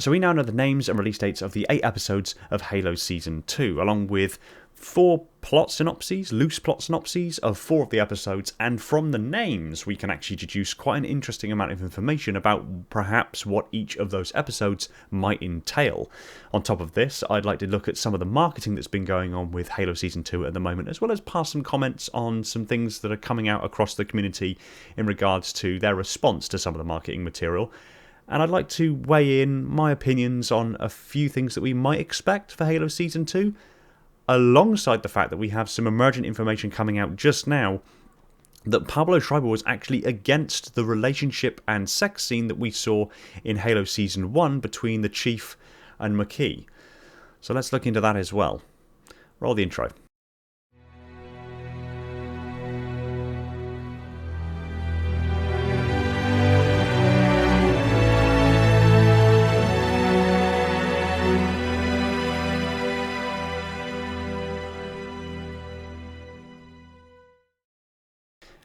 So we now know the names and release dates of the 8 episodes of Halo Season 2, along with 4 plot synopses, loose plot synopses of 4 of the episodes, and from the names we can actually deduce quite an interesting amount of information about perhaps what each of those episodes might entail. On top of this, I'd like to look at some of the marketing that's been going on with Halo Season 2 at the moment, as well as pass some comments on some things that are coming out across the community in regards to their response to some of the marketing material. And I'd like to weigh in my opinions on a few things that we might expect for Halo Season 2, alongside the fact that we have some emergent information coming out just now that Pablo Schreiber was actually against the relationship and sex scene that we saw in Halo Season 1 between the Chief and McKee. So let's look into that as well. Roll the intro.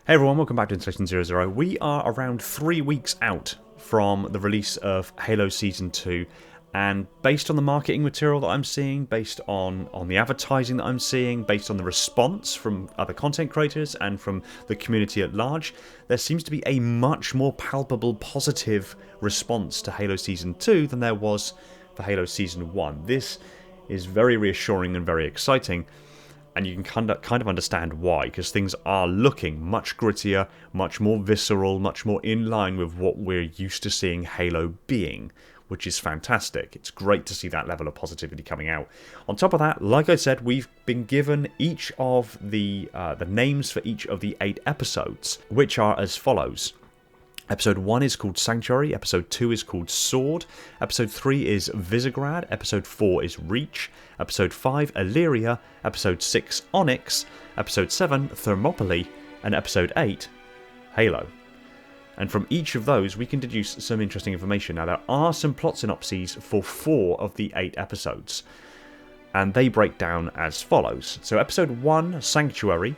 Hey everyone, welcome back to Installation 00. We are around 3 weeks out from the release of Halo Season 2, and based on the marketing material that I'm seeing, based on the advertising that I'm seeing, based on the response from other content creators and from the community at large, there seems to be a much more palpable positive response to Halo Season 2 than there was for Halo Season 1. This is very reassuring and very exciting. And you can kind of understand why, because things are looking much grittier, much more visceral, much more in line with what we're used to seeing Halo being, which is fantastic. It's great to see that level of positivity coming out. On top of that, like I said, we've been given each of the names for each of the 8 episodes, which are as follows. Episode 1 is called Sanctuary, Episode 2 is called Sword, Episode 3 is Visegrad, Episode 4 is Reach, Episode 5 Aleria, Episode 6 Onyx, Episode 7 Thermopylae, and Episode 8 Halo. And from each of those we can deduce some interesting information. Now there are some plot synopses for 4 of the 8 episodes, and they break down as follows. So Episode 1, Sanctuary,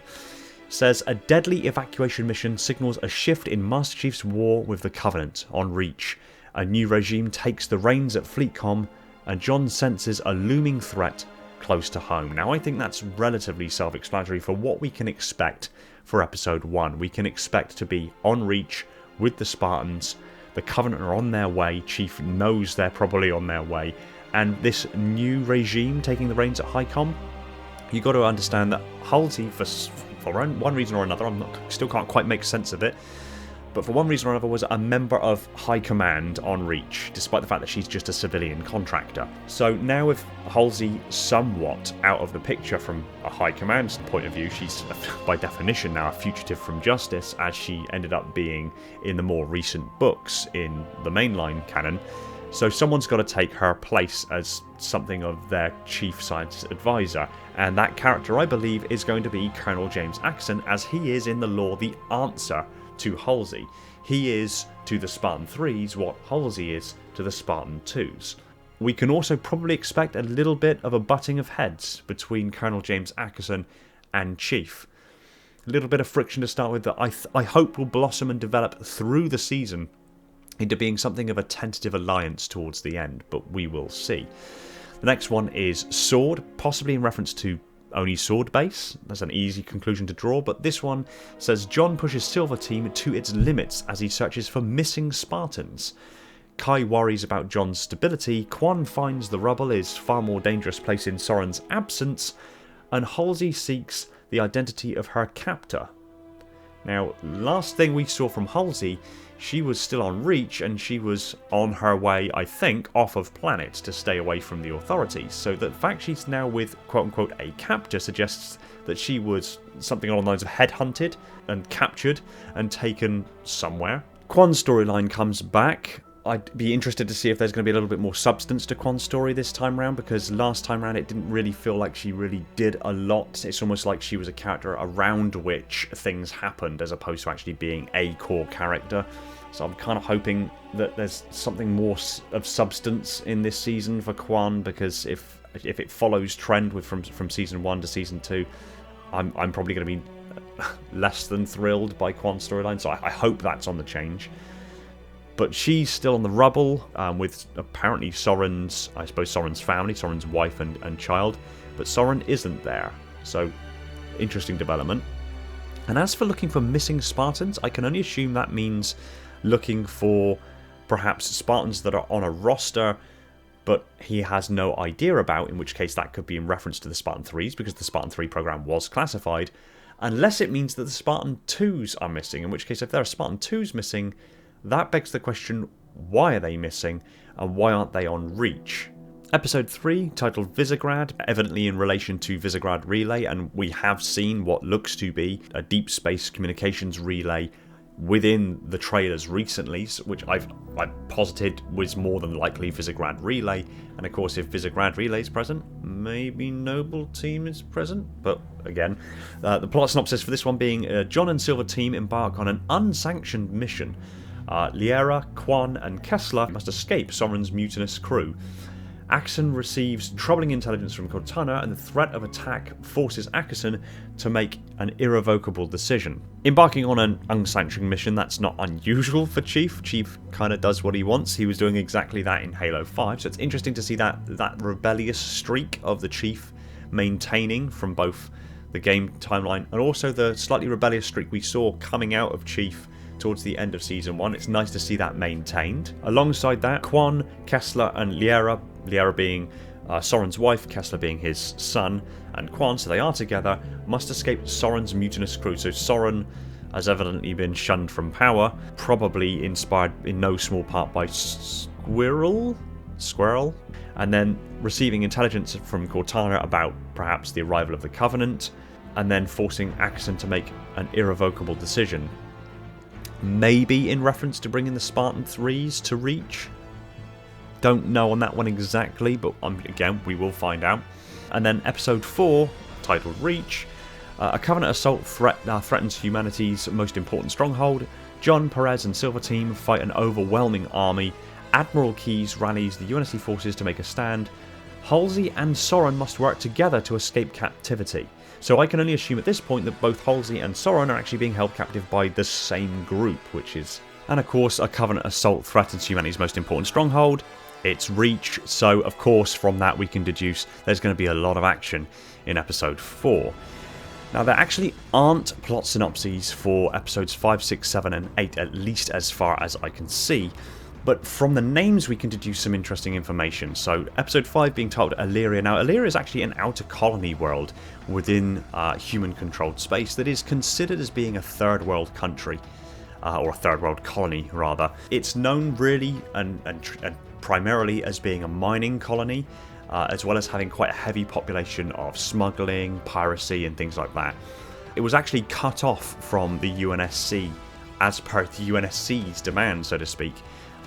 says a deadly evacuation mission signals a shift in Master Chief's war with the Covenant on Reach. A new regime takes the reins at FleetCom, and John senses a looming threat close to home. Now I think that's relatively self-explanatory for what we can expect for Episode 1. We can expect to be on Reach with the Spartans. The Covenant are on their way. Chief knows they're probably on their way. And this new regime taking the reins at HighCom, you got to understand that Halsey, for one reason or another, still can't quite make sense of it, but for one reason or another was a member of High Command on Reach, despite the fact that she's just a civilian contractor. So now with Halsey somewhat out of the picture from a High Command point of view, she's by definition now a fugitive from justice, as she ended up being in the more recent books in the mainline canon. So someone's got to take her place as something of their chief science advisor, and that character, I believe, is going to be Colonel James Axon, as he is in the lore the answer to Halsey. He is to the Spartan-IIIs what Halsey is to the Spartan-IIs. We can also probably expect a little bit of a butting of heads between Colonel James Axon and Chief. A little bit of friction to start with that I hope will blossom and develop through the season into being something of a tentative alliance towards the end, but we will see. The next one is Sword, possibly in reference to only Sword base. That's an easy conclusion to draw, but this one says John pushes Silver Team to its limits as he searches for missing Spartans. Kai worries about John's stability, Quan finds the rubble is far more dangerous place in Soren's absence, and Halsey seeks the identity of her captor. Now, last thing we saw from Halsey, she was still on Reach, and she was on her way, I think, off of planet to stay away from the authorities. So the fact she's now with quote-unquote a captor suggests that she was something along the lines of headhunted and captured and taken somewhere. Quan's storyline comes back. I'd be interested to see if there's going to be a little bit more substance to Quan's story this time round, because last time round it didn't really feel like she really did a lot. It's almost like she was a character around which things happened, as opposed to actually being a core character. So I'm kind of hoping that there's something more of substance in this season for Quan, because if it follows trend with from season 1 to season 2, I'm probably going to be less than thrilled by Quan's storyline. So I hope that's on the change. But she's still on the rubble with apparently Soren's family, Soren's wife and child. But Soren isn't there. So, interesting development. And as for looking for missing Spartans, I can only assume that means looking for perhaps Spartans that are on a roster, but he has no idea about, in which case that could be in reference to the Spartan-IIIs, because the Spartan-III program was classified. Unless it means that the Spartan-IIs are missing, in which case if there are Spartan-IIs missing, that begs the question, why are they missing, and why aren't they on Reach? Episode 3, titled Visegrad, evidently in relation to Visegrad Relay, and we have seen what looks to be a deep space communications relay within the trailers recently, which I've posited was more than likely Visegrad Relay. And of course, if Visegrad Relay is present, maybe Noble Team is present. But again, the plot synopsis for this one being John and Silver Team embark on an unsanctioned mission. Liera, Quan, and Kessler must escape Soren's mutinous crew. Axon receives troubling intelligence from Cortana, and the threat of attack forces Axon to make an irrevocable decision. Embarking on an unsanctioned mission, that's not unusual for Chief. Chief kind of does what he wants. He was doing exactly that in Halo 5, so it's interesting to see that rebellious streak of the Chief maintaining from both the game timeline and also the slightly rebellious streak we saw coming out of Chief towards the end of Season 1. It's nice to see that maintained. Alongside that, Quan, Kessler, and Liera being Soren's wife, Kessler being his son, and Quan, so they are together, must escape Soren's mutinous crew. So Soren has evidently been shunned from power, probably inspired in no small part by Squirrel, and then receiving intelligence from Cortana about perhaps the arrival of the Covenant, and then forcing Axon to make an irrevocable decision. Maybe in reference to bringing the Spartan-IIIs to Reach. Don't know on that one exactly, but again, we will find out. And then episode 4, titled Reach, a Covenant assault threatens humanity's most important stronghold. John, Perez, and Silver Team fight an overwhelming army. Admiral Keyes rallies the UNSC forces to make a stand. Halsey and Soren must work together to escape captivity. So I can only assume at this point that both Halsey and Soren are actually being held captive by the same group, which is... And of course, a Covenant assault threatens humanity's most important stronghold. It's Reach, so of course from that we can deduce there's going to be a lot of action in episode 4. Now there actually aren't plot synopses for episodes 5, 6, 7 and 8, at least as far as I can see. But from the names we can deduce some interesting information. So episode 5 being titled Aleria. Now Aleria is actually an outer colony world within human-controlled space that is considered as being a third world country, or a third world colony rather. It's known really and primarily as being a mining colony, as well as having quite a heavy population of smuggling, piracy and things like that. It was actually cut off from the UNSC as per the UNSC's demand, so to speak,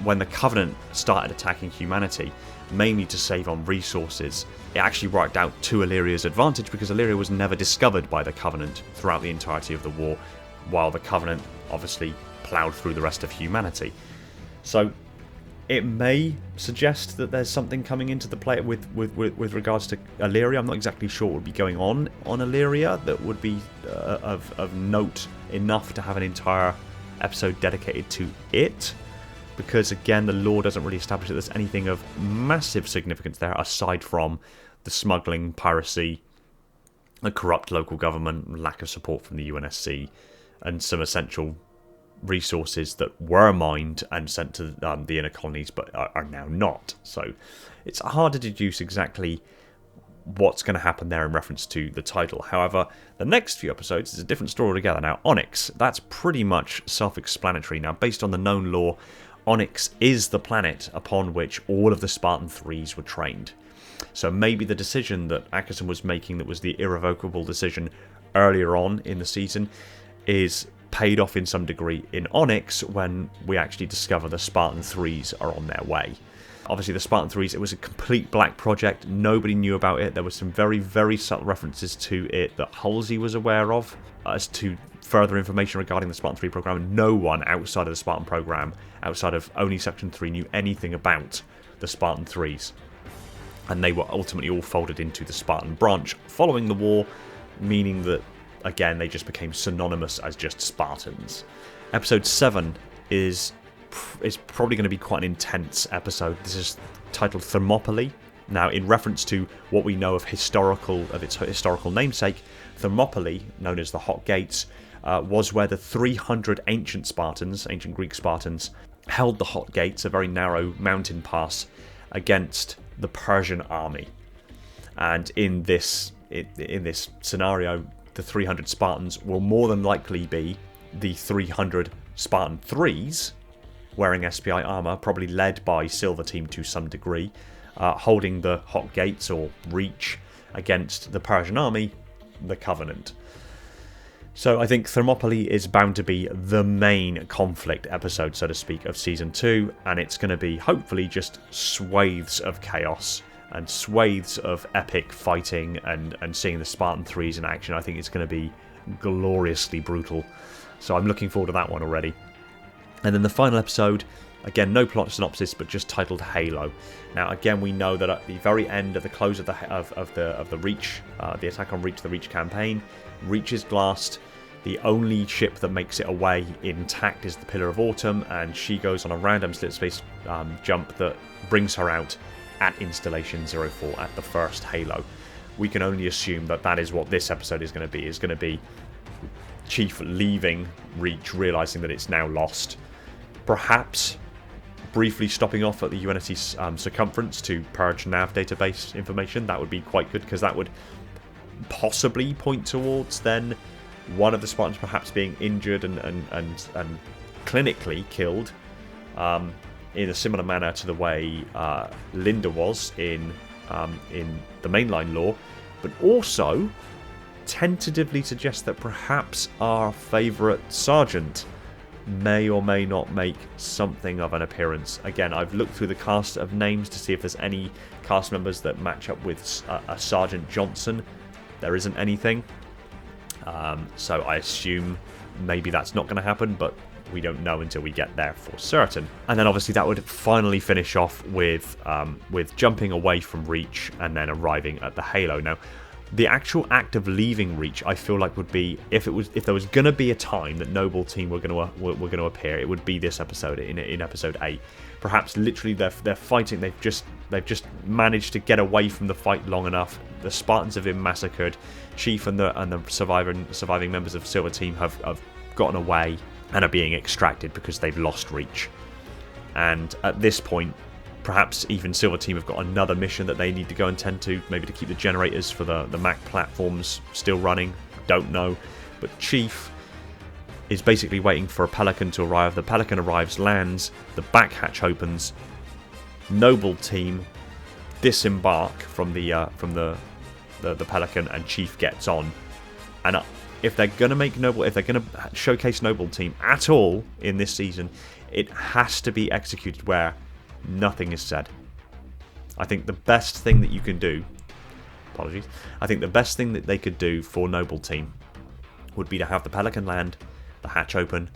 when the Covenant started attacking humanity, mainly to save on resources. It actually worked out to Aleria's advantage because Aleria was never discovered by the Covenant throughout the entirety of the war, while the Covenant obviously ploughed through the rest of humanity. So it may suggest that there's something coming into the play with regards to Aleria. I'm not exactly sure what would be going on Aleria that would be of note enough to have an entire episode dedicated to it. Because again, the lore doesn't really establish that there's anything of massive significance there aside from the smuggling, piracy, a corrupt local government, lack of support from the UNSC, and some essential resources that were mined and sent to the inner colonies but are now not. So it's hard to deduce exactly what's going to happen there in reference to the title. However, the next few episodes is a different story altogether. Now, Onyx, that's pretty much self-explanatory. Now, based on the known lore, Onyx is the planet upon which all of the Spartan-IIIs were trained. So maybe the decision that Atkinson was making, that was the irrevocable decision earlier on in the season, is paid off in some degree in Onyx when we actually discover the Spartan-IIIs are on their way. Obviously the Spartan-IIIs, it was a complete black project. Nobody knew about it. There were some very, very subtle references to it that Halsey was aware of as to further information regarding the Spartan-III program. No one outside of the Spartan program, outside of only Section 3, knew anything about the Spartan-IIIs. And they were ultimately all folded into the Spartan branch following the war, meaning that, again, they just became synonymous as just Spartans. Episode 7 is is probably going to be quite an intense episode. This is titled Thermopylae. Now, in reference to what we know of its historical namesake, Thermopylae, known as the Hot Gates, was where the 300 ancient Greek Spartans, held the Hot Gates, a very narrow mountain pass, against the Persian army. And in this scenario, the 300 Spartans will more than likely be the 300 Spartan-IIIs, wearing SPI armour, probably led by Silver Team to some degree, holding the Hot Gates or Reach against the Persian army, the Covenant. So I think Thermopylae is bound to be the main conflict episode, so to speak, of Season 2, and it's going to be, hopefully, just swathes of chaos and swathes of epic fighting and seeing the Spartan-IIIs in action. I think it's going to be gloriously brutal. So I'm looking forward to that one already. And then the final episode, again, no plot synopsis, but just titled Halo. Now, again, we know that at the very end of the close of the Reach, the attack on Reach, the Reach campaign, Reach is glassed. The only ship that makes it away intact is the Pillar of Autumn, and she goes on a random slit space jump that brings her out at Installation 04 at the first Halo. We can only assume that that is what this episode is going to be. Chief leaving Reach, realising that it's now lost. Perhaps briefly stopping off at the UNSC circumference to purge nav database information. That would be quite good, because that would possibly point towards then one of the Spartans perhaps being injured and clinically killed in a similar manner to the way Linda was in the mainline lore, but also tentatively suggest that perhaps our favourite sergeant may or may not make something of an appearance. Again, I've looked through the cast of names to see if there's any cast members that match up with a Sergeant Johnson. There isn't anything, so I assume maybe that's not going to happen, but we don't know until we get there for certain. And then obviously that would finally finish off with jumping away from Reach and then arriving at the Halo. Now, the actual act of leaving Reach, I feel like, would be if there was going to be a time that Noble Team were going to appear, it would be this episode, in episode 8. Perhaps literally they're fighting. They've just managed to get away from the fight long enough. The Spartans have been massacred. Chief and the surviving members of Silver Team have gotten away and are being extracted because they've lost Reach. And at this point, perhaps even Silver Team have got another mission that they need to go and tend to, maybe to keep the generators for the Mac platforms still running. Don't know. But Chief is basically waiting for a Pelican to arrive. The Pelican arrives, lands, the back hatch opens. Noble Team disembark from the Pelican, and Chief gets on. And if they're going to showcase Noble Team at all in this season, it has to be executed where nothing is said. I think the best thing that you can do, I think the best thing that they could do for Noble Team would be to have the Pelican land, the hatch open,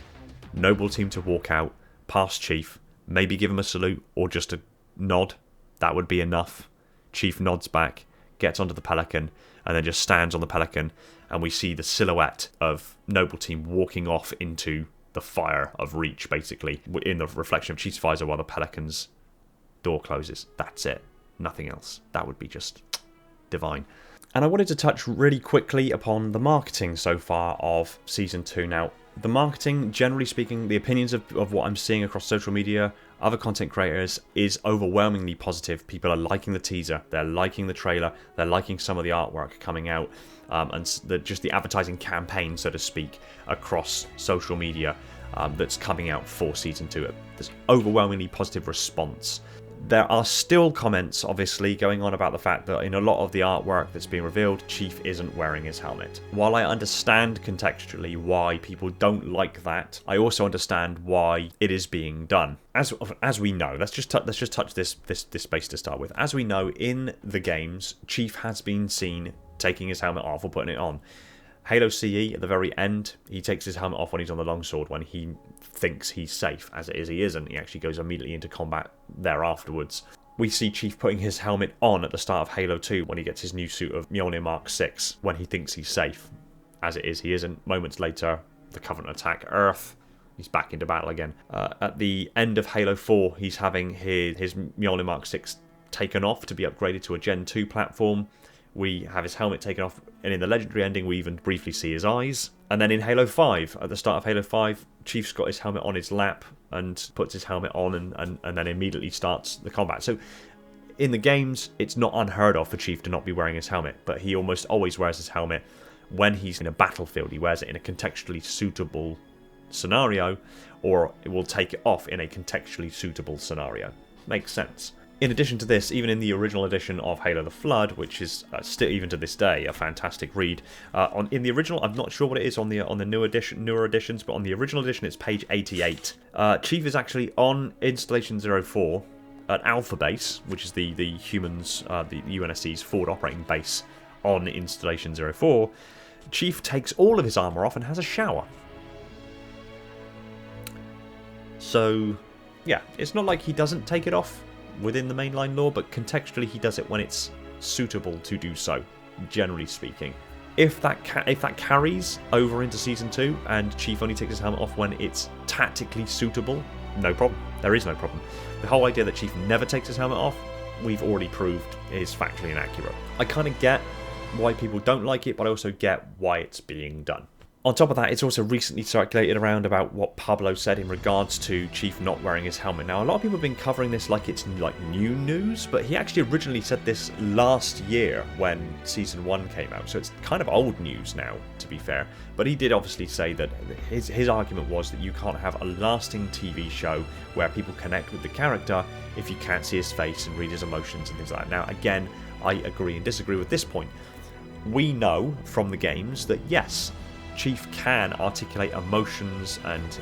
Noble Team to walk out, past Chief, maybe give him a salute or just a nod. That would be enough. Chief nods back, gets onto the Pelican, and then just stands on the Pelican, and we see the silhouette of Noble Team walking off into the fire of Reach, basically, in the reflection of Chief's visor while the Pelican's door closes. That's it. Nothing else. That would be just divine. And I wanted to touch really quickly upon the marketing so far of Season 2. Now, the marketing, generally speaking, the opinions of what I'm seeing across social media, other content creators, is overwhelmingly positive. People are liking the teaser, they're liking the trailer, they're liking some of the artwork coming out, and just the advertising campaign, so to speak, across social media that's coming out for Season 2. There's overwhelmingly positive response. There are still comments, obviously, going on about the fact that in a lot of the artwork that's being revealed, Chief isn't wearing his helmet. While I understand contextually why people don't like that, I also understand why it is being done. As we know, let's just touch this space to start with. As we know, in the games, Chief has been seen taking his helmet off or putting it on. Halo CE, at the very end, he takes his helmet off when he's on the longsword, when he thinks he's safe. As it is, he isn't. He actually goes immediately into combat there afterwards. We see Chief putting his helmet on at the start of Halo 2 when he gets his new suit of Mjolnir Mark 6, when he thinks he's safe. As it is, he isn't. Moments later, the Covenant attack Earth. He's back into battle again. At the end of Halo 4, he's having his Mjolnir Mark 6 taken off to be upgraded to a Gen 2 platform. We have his helmet taken off, and in the legendary ending, we even briefly see his eyes. And then in Halo 5, at the start of Halo 5, Chief's got his helmet on his lap and puts his helmet on and then immediately starts the combat. So in the games, it's not unheard of for Chief to not be wearing his helmet, but he almost always wears his helmet when he's in a battlefield. He wears it in a contextually suitable scenario, or it will take it off in a contextually suitable scenario. Makes sense. In addition to this, even in the original edition of Halo the Flood, which is still even to this day a fantastic read, in the original, I'm not sure what it is on the newer editions, but on the original edition it's page 88. Chief is actually on Installation 04 at Alpha Base, which is the humans, the UNSC's forward operating base on Installation 04. Chief takes all of his armour off and has a shower. So, yeah, it's not like he doesn't take it off within the mainline lore, but contextually he does it when it's suitable to do so, generally speaking. If that carries over into Season 2 and Chief only takes his helmet off when it's tactically suitable, no problem. There is no problem. The whole idea that Chief never takes his helmet off, we've already proved is factually inaccurate. I kind of get why people don't like it, but I also get why it's being done. On top of that, it's also recently circulated around about what Pablo said in regards to Chief not wearing his helmet. Now, a lot of people have been covering this like it's like new news, but he actually originally said this last year when Season 1 came out, so it's kind of old news now, to be fair. But he did obviously say that his argument was that you can't have a lasting TV show where people connect with the character if you can't see his face and read his emotions and things like that. Now, again, I agree and disagree with this point. We know from the games that, yes, Chief can articulate emotions and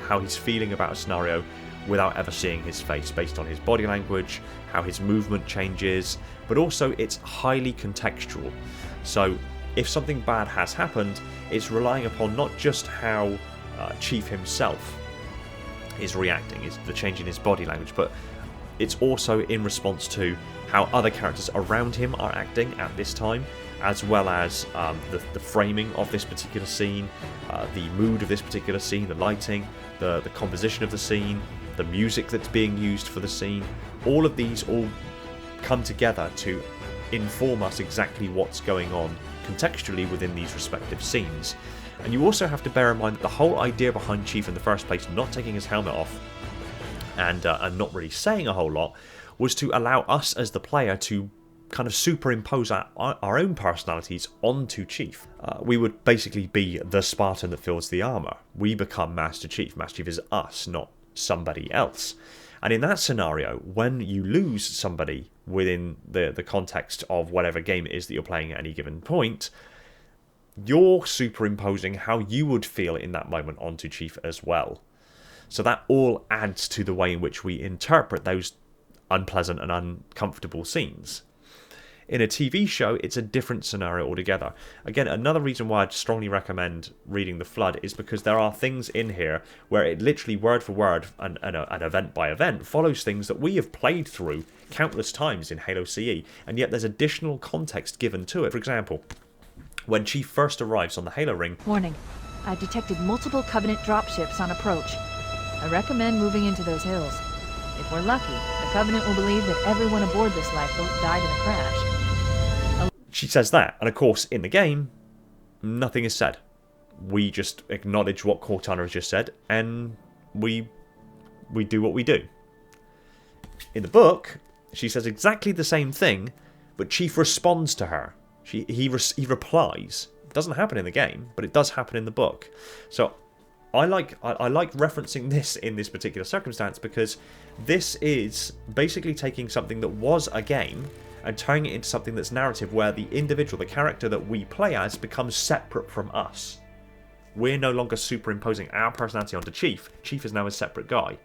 how he's feeling about a scenario without ever seeing his face, based on his body language, how his movement changes, but also it's highly contextual. So if something bad has happened, it's relying upon not just how Chief himself is reacting, is the change in his body language, but it's also in response to how other characters around him are acting at this time, as well as the framing of this particular scene, the mood of this particular scene, the lighting, the composition of the scene, the music that's being used for the scene. All of these all come together to inform us exactly what's going on contextually within these respective scenes. And you also have to bear in mind that the whole idea behind Chief in the first place not taking his helmet off and not really saying a whole lot was to allow us as the player to kind of superimpose our own personalities onto Chief. We would basically be the Spartan that fills the armour. We become Master Chief. Master Chief is us, not somebody else. And in that scenario, when you lose somebody within the context of whatever game it is that you're playing at any given point, you're superimposing how you would feel in that moment onto Chief as well. So that all adds to the way in which we interpret those unpleasant and uncomfortable scenes. In a TV show, it's a different scenario altogether. Again, another reason why I'd strongly recommend reading The Flood is because there are things in here where it literally word for word and event by event follows things that we have played through countless times in Halo CE, and yet there's additional context given to it. For example, when Chief first arrives on the Halo ring... Warning. I've detected multiple Covenant dropships on approach. I recommend moving into those hills. If we're lucky, the Covenant will believe that everyone aboard this lifeboat died in a crash. She says that, and of course, in the game, nothing is said. We just acknowledge what Cortana has just said, and we do what we do. In the book, she says exactly the same thing, but Chief responds to her. He replies. It doesn't happen in the game, but it does happen in the book. So I like referencing this in this particular circumstance because this is basically taking something that was a game and turning it into something that's narrative, where the individual, the character that we play as, becomes separate from us. We're no longer superimposing our personality onto Chief. Chief is now a separate guy.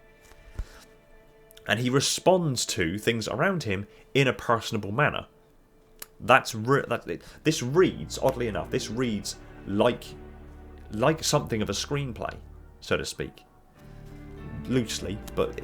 And he responds to things around him in a personable manner. This reads, oddly enough, this reads like something of a screenplay, so to speak. Loosely, but...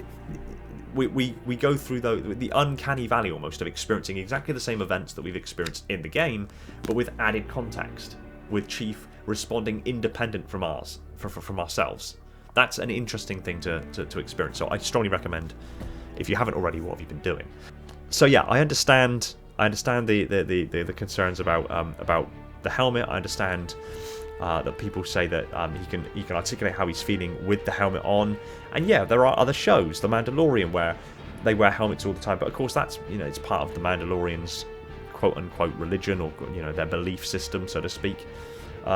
We go through the uncanny valley almost of experiencing exactly the same events that we've experienced in the game, but with added context, with Chief responding independent from ourselves. That's an interesting thing to experience. So I strongly recommend, if you haven't already, what have you been doing? So yeah, I understand the concerns about the helmet. I understand that people say that he can articulate how he's feeling with the helmet on. And yeah, there are other shows, The Mandalorian, where they wear helmets all the time. But of course, that's, it's part of the Mandalorians' quote-unquote religion, or their belief system, so to speak.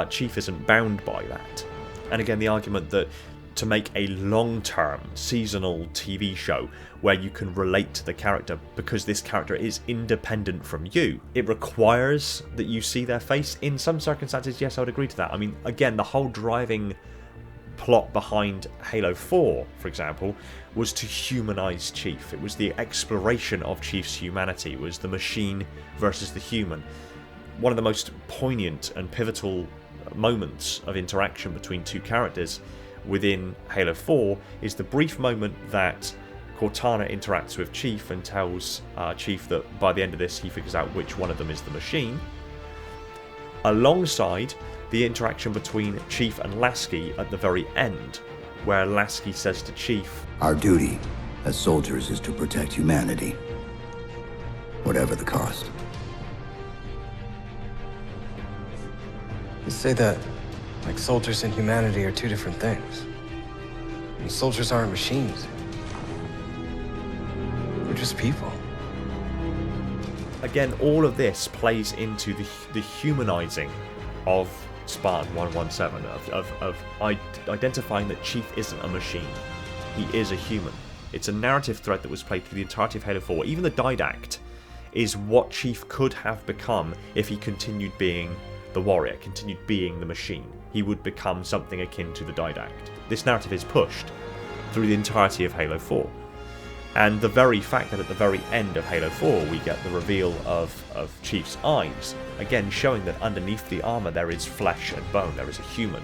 Chief isn't bound by that. And again, the argument that to make a long-term seasonal TV show where you can relate to the character because this character is independent from you, it requires that you see their face. In some circumstances, yes, I would agree to that. I mean, again, the whole driving plot behind Halo 4, for example, was to humanize Chief. It was the exploration of Chief's humanity. It was the machine versus the human. One of the most poignant and pivotal moments of interaction between two characters within Halo 4 is the brief moment that Cortana interacts with Chief and tells Chief that by the end of this he figures out which one of them is the machine, alongside the interaction between Chief and Lasky at the very end, where Lasky says to Chief, "Our duty as soldiers is to protect humanity, whatever the cost." You say that like soldiers and humanity are two different things. I mean, soldiers aren't machines. We're just people. Again, all of this plays into the humanizing of Spartan 117, of identifying that Chief isn't a machine. He is a human. It's a narrative thread that was played through the entirety of Halo 4. Even the didact is what Chief could have become if he continued being the warrior, continued being the machine. He would become something akin to the didact. This narrative is pushed through the entirety of Halo 4. And the very fact that at the very end of Halo 4 we get the reveal of Chief's eyes, again showing that underneath the armour there is flesh and bone, there is a human,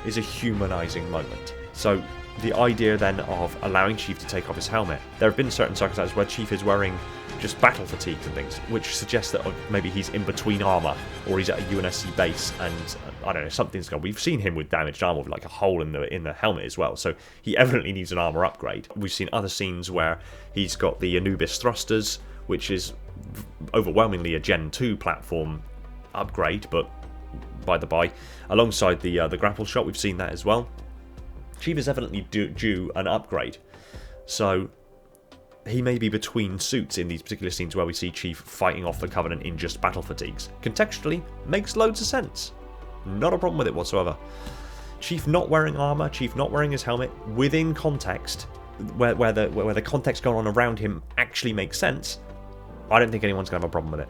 is a humanizing moment. So the idea then of allowing Chief to take off his helmet, there have been certain circumstances where Chief is wearing just battle fatigues and things, which suggests that maybe he's in between armour, or he's at a UNSC base and I don't know, something's gone. We've seen him with damaged armour, with like a hole in the helmet as well, so he evidently needs an armour upgrade. We've seen other scenes where he's got the Anubis thrusters, which is overwhelmingly a Gen 2 platform upgrade, but by the by, alongside the grapple shot, we've seen that as well. Chief is evidently due an upgrade, so he may be between suits in these particular scenes where we see Chief fighting off the Covenant in just battle fatigues. Contextually, makes loads of sense. Not a problem with it whatsoever. Chief not wearing armour, Chief not wearing his helmet, within context, where the context going on around him actually makes sense, I don't think anyone's going to have a problem with it.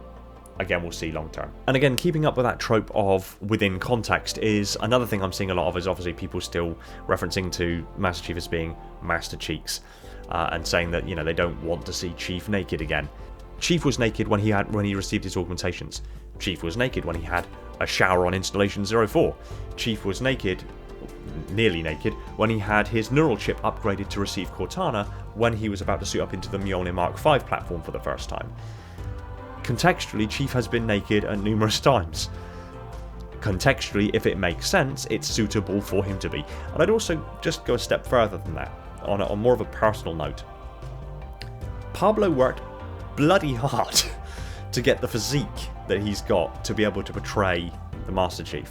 Again, we'll see long term. And again, keeping up with that trope of within context is another thing I'm seeing a lot of, is obviously people still referencing to Master Chief as being Master Cheeks, and saying that, they don't want to see Chief naked again. Chief was naked when he received his augmentations. Chief was naked when he had a shower on Installation 04. Chief was naked, nearly naked, when he had his neural chip upgraded to receive Cortana when he was about to suit up into the Mjolnir Mark V platform for the first time. Contextually, Chief has been naked at numerous times. Contextually, if it makes sense, it's suitable for him to be. And I'd also just go a step further than that, on more of a personal note. Pablo worked bloody hard to get the physique that he's got to be able to portray the Master Chief.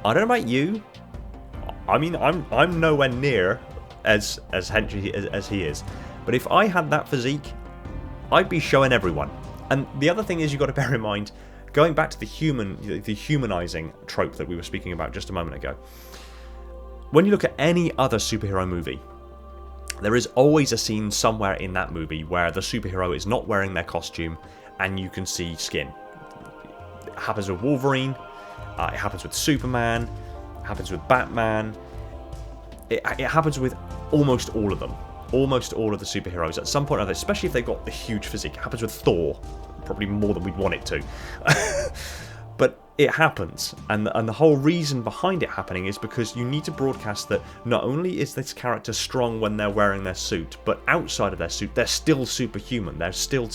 I don't know about you. I mean, I'm nowhere near as henchy as he is. But if I had that physique, I'd be showing everyone. And the other thing is, you've got to bear in mind, going back to the humanizing trope that we were speaking about just a moment ago. When you look at any other superhero movie, there is always a scene somewhere in that movie where the superhero is not wearing their costume and you can see skin. It happens with Wolverine, it happens with Superman, it happens with Batman, it happens with almost all of them. Almost all of the superheroes at some point or other, especially if they've got the huge physique. It happens with Thor, probably more than we'd want it to. But it happens, and the whole reason behind it happening is because you need to broadcast that not only is this character strong when they're wearing their suit, but outside of their suit, they're still superhuman. They're still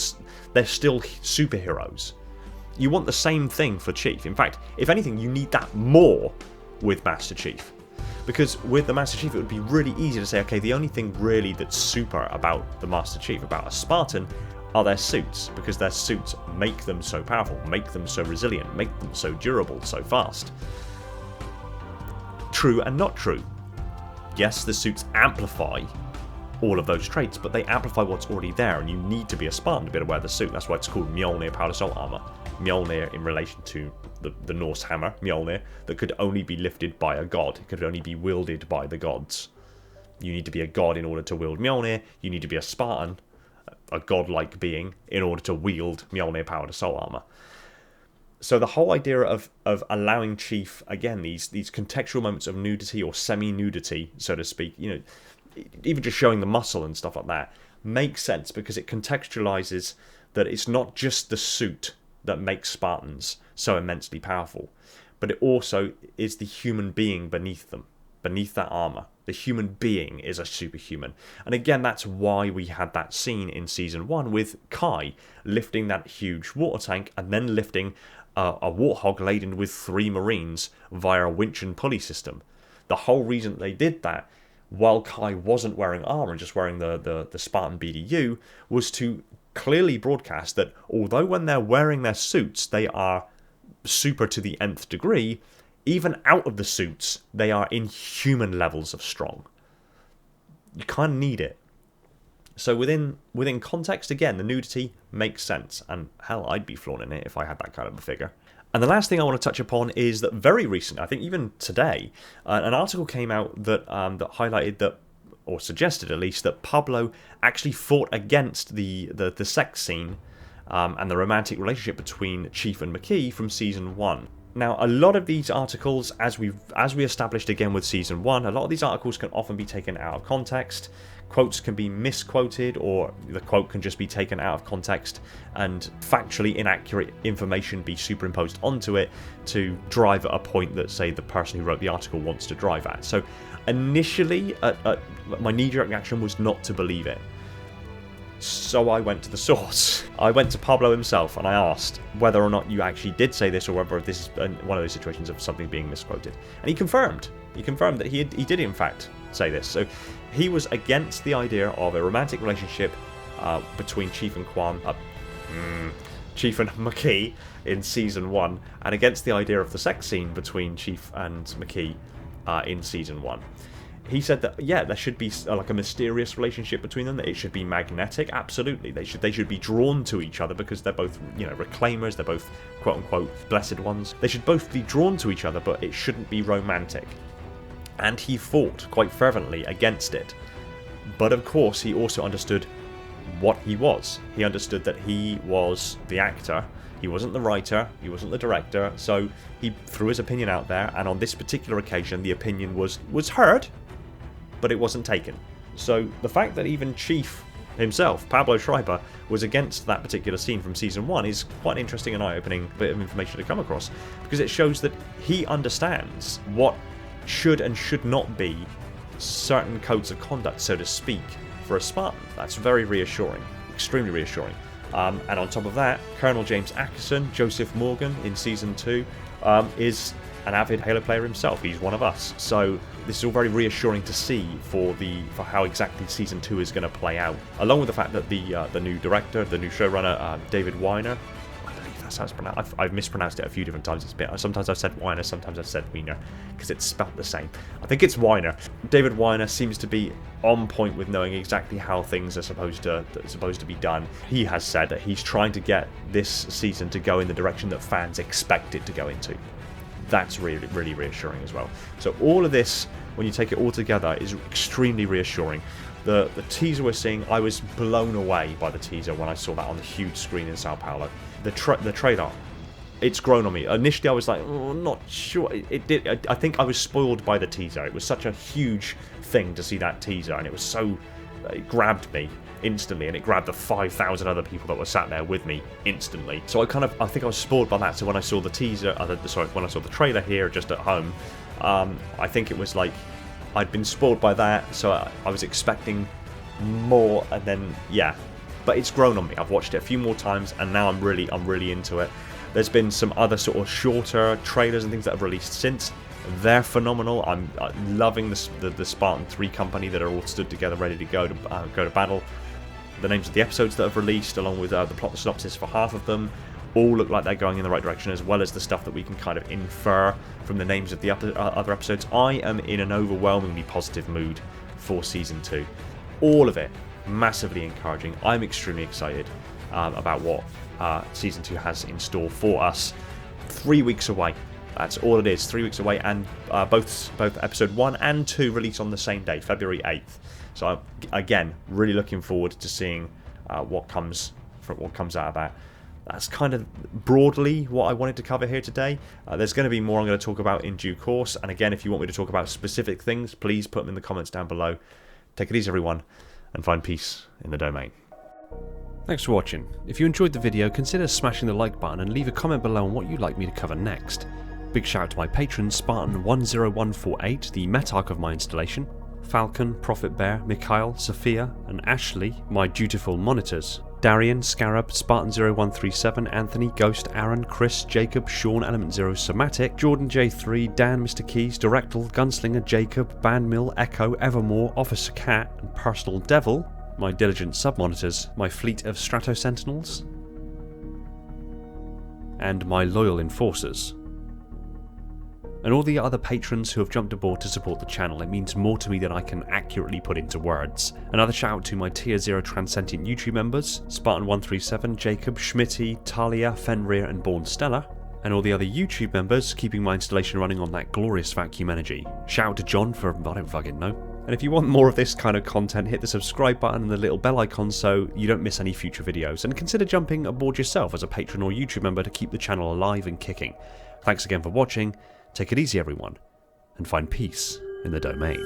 superheroes. You want the same thing for Chief. In fact, if anything, you need that more with Master Chief. Because with the Master Chief, it would be really easy to say, okay, the only thing really that's super about the Master Chief, about a Spartan, are their suits, because their suits make them so powerful, make them so resilient, make them so durable, so fast. True and not true. Yes, the suits amplify all of those traits, but they amplify what's already there, and you need to be a Spartan to be able to wear the suit. That's why it's called Mjolnir Powered Assault Armor. Mjolnir in relation to the Norse hammer, Mjolnir, that could only be lifted by a god. It could only be wielded by the gods. You need to be a god in order to wield Mjolnir. You need to be a Spartan, a godlike being, in order to wield Mjolnir Powered Assault Armor. So the whole idea of allowing Chief, again, these contextual moments of nudity or semi-nudity, so to speak, you know, even just showing the muscle and stuff like that, makes sense because it contextualizes that it's not just the suit that makes Spartans so immensely powerful, but it also is the human being beneath them, beneath that armor. The human being is a superhuman. And again, that's why we had that scene in Season 1 with Kai lifting that huge water tank and then lifting a warthog laden with 3 Marines via a winch and pulley system. The whole reason they did that, while Kai wasn't wearing armor, just wearing the Spartan BDU, was to clearly broadcast that although when they're wearing their suits, they are super to the nth degree, even out of the suits, they are inhuman levels of strong. You kind of need it. So within context, again, the nudity makes sense. And hell, I'd be flaunting it if I had that kind of a figure. And the last thing I want to touch upon is that very recent, I think even today, an article came out that that highlighted that, or suggested at least, that Pablo actually fought against the sex scene and the romantic relationship between Chief and McKee from Season 1. Now, a lot of these articles, as we established again with Season 1, a lot of these articles can often be taken out of context. Quotes can be misquoted, or the quote can just be taken out of context and factually inaccurate information be superimposed onto it to drive at a point that, say, the person who wrote the article wants to drive at. So initially, my knee-jerk reaction was not to believe it. So I went to the source. I went to Pablo himself and I asked whether or not you actually did say this, or whether this is one of those situations of something being misquoted. And he confirmed. He confirmed that he did in fact say this. So he was against the idea of a romantic relationship between Chief and Chief and McKee in Season 1, and against the idea of the sex scene between Chief and McKee in Season 1. He said that, yeah, there should be like a mysterious relationship between them, that it should be magnetic. Absolutely, they should be drawn to each other because they're both, you know, reclaimers, they're both quote unquote blessed ones. They should both be drawn to each other, but it shouldn't be romantic. And he fought quite fervently against it. But of course, he also understood what he was. He understood that he was the actor. He wasn't the writer, he wasn't the director, so he threw his opinion out there, and on this particular occasion the opinion was heard, but it wasn't taken. So the fact that even Chief himself, Pablo Schreiber, was against that particular scene from Season 1 is quite an interesting and eye-opening bit of information to come across, because it shows that he understands what should and should not be certain codes of conduct, so to speak, for a Spartan. That's very reassuring, extremely reassuring. And on top of that, Colonel James Ackerson, Joseph Morgan in Season 2, is an avid Halo player himself. He's one of us. So this is all very reassuring to see for how exactly Season 2 is going to play out. Along with the fact that the new director, the new showrunner, David Weiner, I believe that's how it's pronounced. I've mispronounced it a few different times. Sometimes I've said Weiner, sometimes I've said Weiner, because it's spelt the same. I think it's Weiner. David Weiner seems to be on point with knowing exactly how things are supposed to be done. He has said that he's trying to get this season to go in the direction that fans expect it to go into. That's really, really reassuring as well. So all of this, when you take it all together, is extremely reassuring. The teaser we're seeing, I was blown away by the teaser when I saw that on the huge screen in Sao Paulo. The trailer, it's grown on me. Initially I was like, oh, not sure. It did. I think I was spoiled by the teaser. It was such a huge thing to see that teaser, and it grabbed me instantly, and it grabbed the 5,000 other people that were sat there with me instantly. So I think I was spoiled by that. So when I saw the teaser, when I saw the trailer here just at home, I think it was like I'd been spoiled by that, so I was expecting more, and then yeah. But it's grown on me. I've watched it a few more times, and now I'm really into it. There's been some other sort of shorter trailers and things that have released since. They're phenomenal. I'm loving the Spartan-III company that are all stood together ready to go to battle. The names of the episodes that have released, along with the plot synopsis for half of them, all look like they're going in the right direction, as well as the stuff that we can kind of infer from the names of the other episodes. I am in an overwhelmingly positive mood for Season 2. All of it massively encouraging. I'm extremely excited about what Season 2 has in store for us. 3 weeks away. That's all it is. 3 weeks away, and both Episode 1 and 2 release on the same day, February 8th. So I'm, again, really looking forward to seeing what comes out of that. That's kind of broadly what I wanted to cover here today. There's going to be more I'm going to talk about in due course. And again, if you want me to talk about specific things, please put them in the comments down below. Take it easy, everyone, and find peace in the domain. Thanks for watching. If you enjoyed the video, consider smashing the like button and leave a comment below on what you'd like me to cover next. Big shout out to my patrons, Spartan-10148, the Metarch of my installation, Falcon, Prophet Bear, Mikhail, Sophia, and Ashley, my dutiful monitors. Darian, Scarab, Spartan-0137, Anthony, Ghost, Aaron, Chris, Jacob, Sean, Element Zero, Somatic, Jordan J3, Dan, Mr. Keys, Directal, Gunslinger, Jacob, Bandmill, Echo, Evermore, Officer Cat, and Personal Devil, my diligent sub-monitors, my fleet of Strato Sentinels, and my loyal enforcers. And all the other patrons who have jumped aboard to support the channel. It means more to me than I can accurately put into words. Another shout out to my Tier 0 Transcendent YouTube members, Spartan-137, Jacob, Schmitty, Talia, Fenrir and Born Stella, and all the other YouTube members keeping my installation running on that glorious vacuum energy. Shout out to John for I don't fucking know. And if you want more of this kind of content, hit the subscribe button and the little bell icon so you don't miss any future videos, and consider jumping aboard yourself as a patron or YouTube member to keep the channel alive and kicking. Thanks again for watching. Take it easy, everyone, and find peace in the domain.